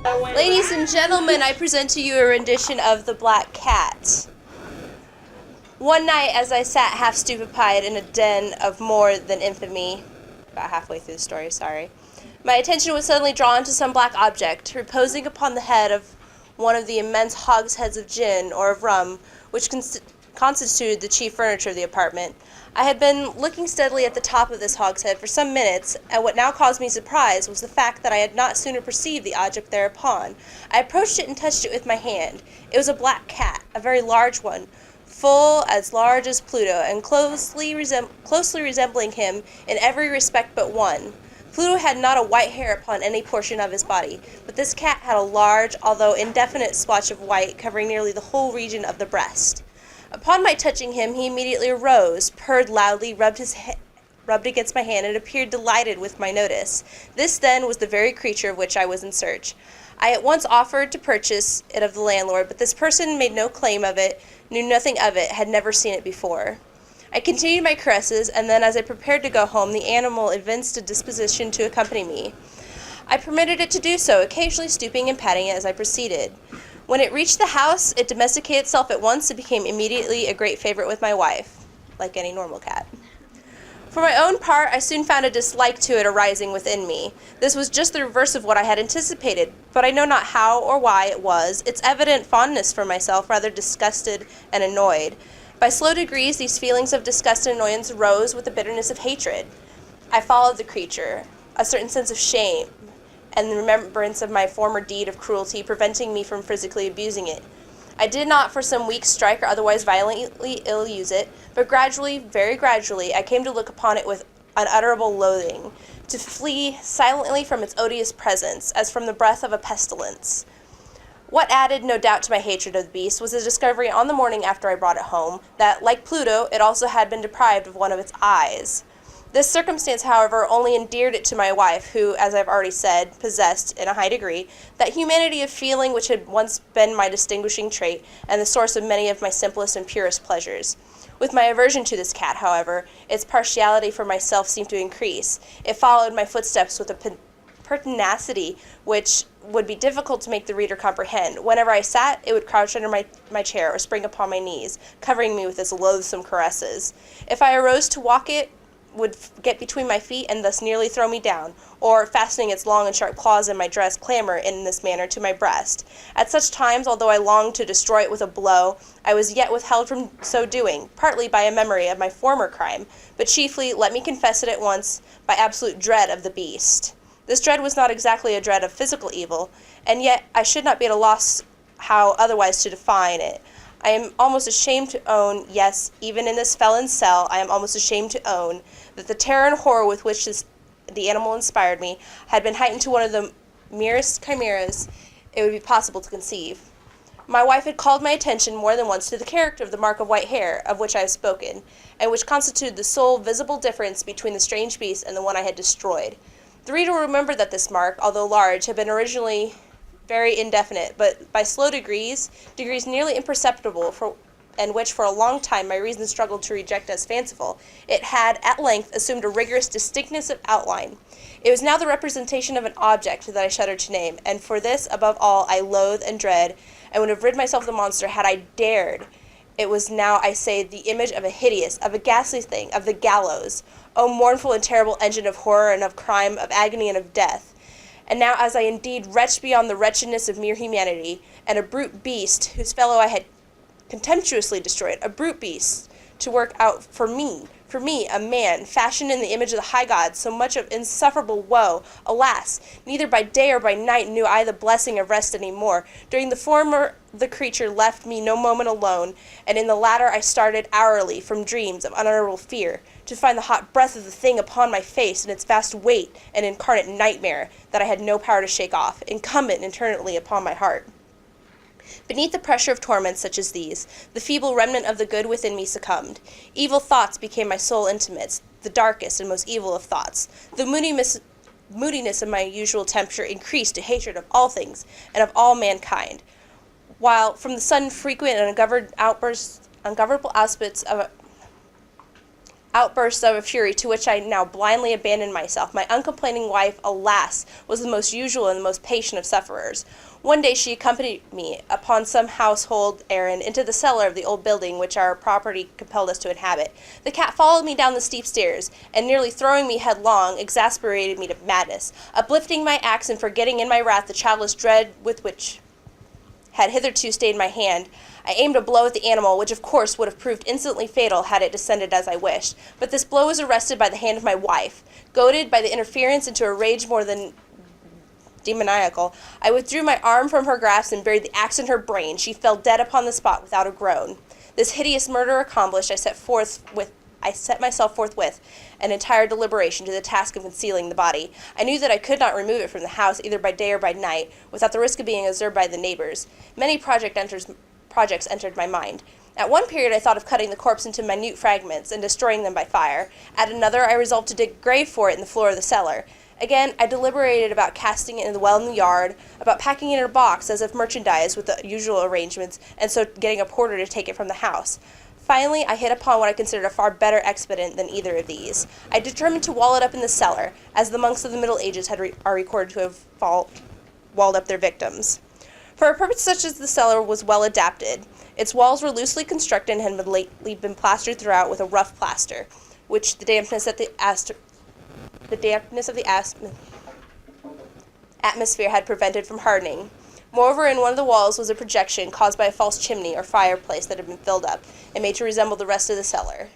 Ladies and gentlemen, I present to you a rendition of The Black Cat. One night, as I sat half stupefied in a den of more than infamy, about halfway through the story, sorry, my attention was suddenly drawn to some black object, reposing upon the head of one of the immense hogsheads of gin, or of rum, which constituted the chief furniture of the apartment. I had been looking steadily at the top of this hogshead for some minutes, and what now caused me surprise was the fact that I had not sooner perceived the object thereupon. I approached it and touched it with my hand. It was a black cat, a very large one, full as large as Pluto, and closely resembling him in every respect but one. Pluto had not a white hair upon any portion of his body, but this cat had a large, although indefinite, splotch of white covering nearly the whole region of the breast. Upon my touching him, he immediately arose, purred loudly, rubbed against my hand, and appeared delighted with my notice. This, then, was the very creature of which I was in search. I at once offered to purchase it of the landlord, but this person made no claim of it, knew nothing of it, had never seen it before. I continued my caresses, and then, as I prepared to go home, the animal evinced a disposition to accompany me. I permitted it to do so, occasionally stooping and patting it as I proceeded. When it reached the house, it domesticated itself at once and became immediately a great favorite with my wife, like any normal cat. For my own part, I soon found a dislike to it arising within me. This was just the reverse of what I had anticipated, but I know not how or why it was. Its evident fondness for myself rather disgusted and annoyed. By slow degrees, these feelings of disgust and annoyance rose with the bitterness of hatred. I followed the creature, a certain sense of shame, and the remembrance of my former deed of cruelty preventing me from physically abusing it. I did not for some weeks strike or otherwise violently ill-use it, but gradually, very gradually, I came to look upon it with unutterable loathing, to flee silently from its odious presence, as from the breath of a pestilence. What added, no doubt, to my hatred of the beast was the discovery on the morning after I brought it home, that, like Pluto, it also had been deprived of one of its eyes. This circumstance, however, only endeared it to my wife, who, as I have already said, possessed, in a high degree, that humanity of feeling which had once been my distinguishing trait, and the source of many of my simplest and purest pleasures. With my aversion to this cat, however, its partiality for myself seemed to increase. It followed my footsteps with a pertinacity which would be difficult to make the reader comprehend. Whenever I sat, it would crouch under my chair or spring upon my knees, covering me with its loathsome caresses. If I arose to walk, it would get between my feet and thus nearly throw me down, or, fastening its long and sharp claws in my dress, clamber in this manner to my breast. At such times, although I longed to destroy it with a blow, I was yet withheld from so doing, partly by a memory of my former crime, but chiefly, let me confess it at once, by absolute dread of the beast. This dread was not exactly a dread of physical evil, and yet I should not be at a loss how otherwise to define it. I am almost ashamed to own, yes, even in this felon's cell, I am almost ashamed to own, that the terror and horror with which the animal inspired me had been heightened to one of the merest chimeras it would be possible to conceive. My wife had called my attention more than once to the character of the mark of white hair, of which I have spoken, and which constituted the sole visible difference between the strange beast and the one I had destroyed. The reader will remember that this mark, although large, had been originally very indefinite, but by slow degrees nearly imperceptible, and which for a long time my reason struggled to reject as fanciful, it had at length assumed a rigorous distinctness of outline. It was now the representation of an object that I shuddered to name, and for this, above all, I loathe and dread, and would have rid myself of the monster had I dared. It was now, I say, the image of a hideous, of a ghastly thing, of the gallows. O mournful and terrible engine of horror and of crime, of agony and of death! And now, as I indeed wretched beyond the wretchedness of mere humanity, and a brute beast, whose fellow I had contemptuously destroyed, a brute beast, to work out for me, a man, fashioned in the image of the high gods, so much of insufferable woe, alas, neither by day or by night knew I the blessing of rest any more. During the former, the creature left me no moment alone, and in the latter I started hourly from dreams of unutterable fear, to find the hot breath of the thing upon my face, and its vast weight, an incarnate nightmare that I had no power to shake off, incumbent eternally upon my heart. Beneath the pressure of torments such as these, the feeble remnant of the good within me succumbed. Evil thoughts became my sole intimates, the darkest and most evil of thoughts. The moodiness of my usual temper increased to hatred of all things and of all mankind, while from the sudden frequent and ungovernable outbursts of fury to which I now blindly abandoned myself. My uncomplaining wife, alas, was the most usual and the most patient of sufferers. One day she accompanied me upon some household errand into the cellar of the old building which our property compelled us to inhabit. The cat followed me down the steep stairs, and nearly throwing me headlong, exasperated me to madness. Uplifting my axe and forgetting in my wrath the childless dread with which had hitherto stayed my hand, I aimed a blow at the animal, which of course would have proved instantly fatal had it descended as I wished. But this blow was arrested by the hand of my wife. Goaded by the interference into a rage more than demoniacal, I withdrew my arm from her grasp and buried the axe in her brain. She fell dead upon the spot without a groan. This hideous murder accomplished, I set myself forthwith an entire deliberation to the task of concealing the body. I knew that I could not remove it from the house either by day or by night, without the risk of being observed by the neighbors. Many projects entered my mind. At one period I thought of cutting the corpse into minute fragments and destroying them by fire. At another I resolved to dig a grave for it in the floor of the cellar. Again, I deliberated about casting it in the well in the yard, about packing it in a box as if merchandise with the usual arrangements, and so getting a porter to take it from the house. Finally, I hit upon what I considered a far better expedient than either of these. I determined to wall it up in the cellar, as the monks of the Middle Ages are recorded to have walled up their victims. For a purpose such as the cellar was well adapted. Its walls were loosely constructed and had lately been plastered throughout with a rough plaster, which the dampness of the atmosphere had prevented from hardening. Moreover, in one of the walls was a projection caused by a false chimney or fireplace that had been filled up and made to resemble the rest of the cellar.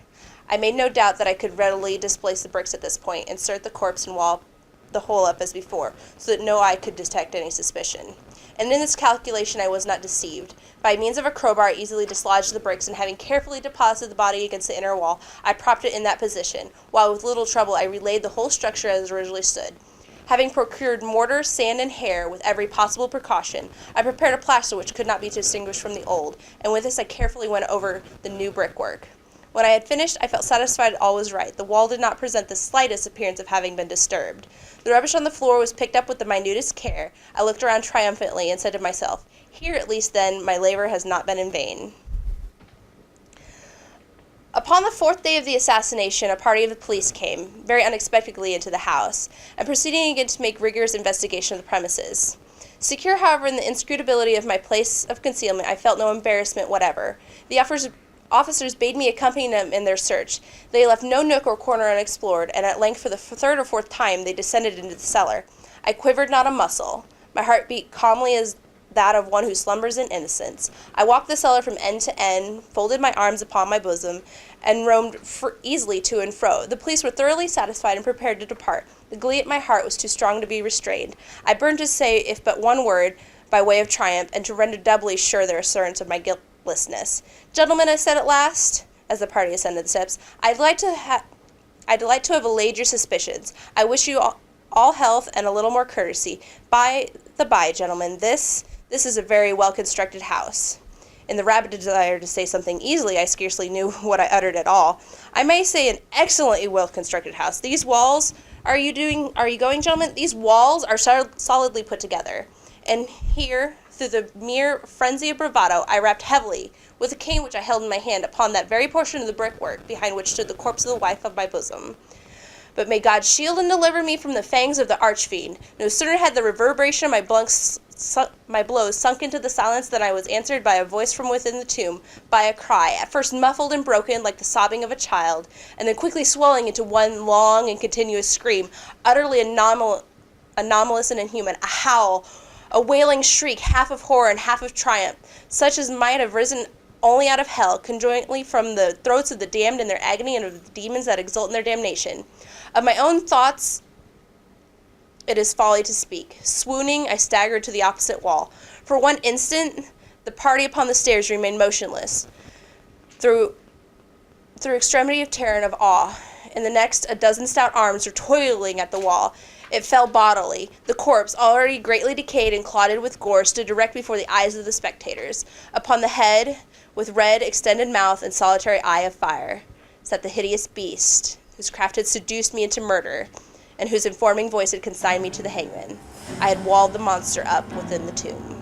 I made no doubt that I could readily displace the bricks at this point, insert the corpse, and wall the whole up as before, so that no eye could detect any suspicion. And in this calculation I was not deceived. By means of a crowbar I easily dislodged the bricks, and having carefully deposited the body against the inner wall, I propped it in that position, while with little trouble I relaid the whole structure as it originally stood. Having procured mortar, sand, and hair with every possible precaution, I prepared a plaster which could not be distinguished from the old, and with this I carefully went over the new brickwork. When I had finished, I felt satisfied all was right. The wall did not present the slightest appearance of having been disturbed. The rubbish on the floor was picked up with the minutest care. I looked around triumphantly and said to myself, "Here at least, then, my labor has not been in vain." Upon the 4th day of the assassination, a party of the police came, very unexpectedly, into the house, and proceeding again to make rigorous investigation of the premises. Secure, however, in the inscrutability of my place of concealment, I felt no embarrassment whatever. The officers bade me accompany them in their search. They left no nook or corner unexplored, and at length for the third or fourth time they descended into the cellar. I quivered not a muscle. My heart beat calmly as that of one who slumbers in innocence. I walked the cellar from end to end, folded my arms upon my bosom, and roamed easily to and fro. The police were thoroughly satisfied and prepared to depart. The glee at my heart was too strong to be restrained. I burned to say, if but one word, by way of triumph, and to render doubly sure their assurance of my guiltlessness. "Gentlemen," I said at last, as the party ascended the steps, I'd like to have allayed your suspicions. I wish you all health and a little more courtesy. By the by, gentlemen, this is a very well-constructed house." In the rabid desire to say something easily, I scarcely knew what I uttered at all. "I may say an excellently well-constructed house. These walls, are you going, gentlemen? These walls are solidly put together." And here, through the mere frenzy of bravado, I rapped heavily, with a cane which I held in my hand, upon that very portion of the brickwork behind which stood the corpse of the wife of my bosom. But may God shield and deliver me from the fangs of the arch-fiend. No sooner had the reverberation of my blows sunk into the silence than I was answered by a voice from within the tomb, by a cry, at first muffled and broken like the sobbing of a child, and then quickly swelling into one long and continuous scream, utterly anomalous and inhuman, a howl, a wailing shriek, half of horror and half of triumph, such as might have risen only out of hell, conjointly from the throats of the damned in their agony and of the demons that exult in their damnation. Of my own thoughts it is folly to speak. Swooning, I staggered to the opposite wall. For one instant the party upon the stairs remained motionless, through extremity of terror and of awe. In the next, a dozen stout arms were toiling at the wall. It fell bodily. The corpse, already greatly decayed and clotted with gore, stood direct before the eyes of the spectators. Upon the head, with red, extended mouth and solitary eye of fire, sat the hideous beast, whose craft had seduced me into murder, and whose informing voice had consigned me to the hangman. I had walled the monster up within the tomb.